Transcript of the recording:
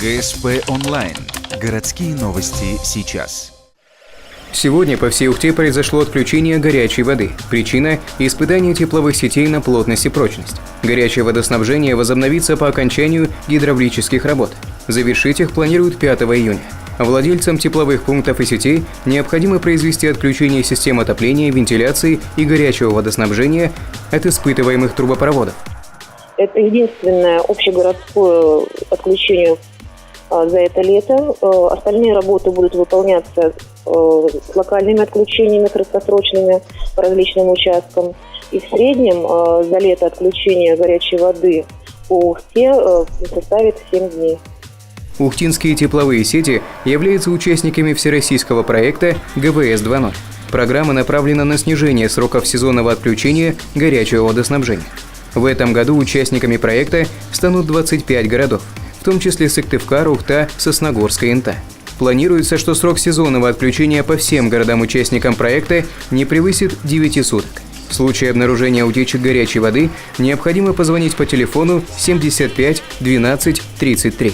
ГСП онлайн. Городские новости сейчас. Сегодня по всей Ухте произошло отключение горячей воды. Причина – испытание тепловых сетей на плотность и прочность. Горячее водоснабжение возобновится по окончанию гидравлических работ. Завершить их планируют 5 июня. Владельцам тепловых пунктов и сетей необходимо произвести отключение систем отопления, вентиляции и горячего водоснабжения от испытываемых трубопроводов. Это единственное общегородское отключение за это лето. Остальные работы будут выполняться с локальными отключениями краткосрочными по различным участкам. И в среднем за лето отключение горячей воды по Ухте составит 7 дней. Ухтинские тепловые сети являются участниками всероссийского проекта ГВС 2.0. Программа направлена на снижение сроков сезонного отключения горячего водоснабжения. В этом году участниками проекта станут 25 городов, в том числе Сыктывкар, Ухта, Сосногорск и Инта. Планируется, что срок сезонного отключения по всем городам-участникам проекта не превысит 9 суток. В случае обнаружения утечек горячей воды необходимо позвонить по телефону 75 12 33.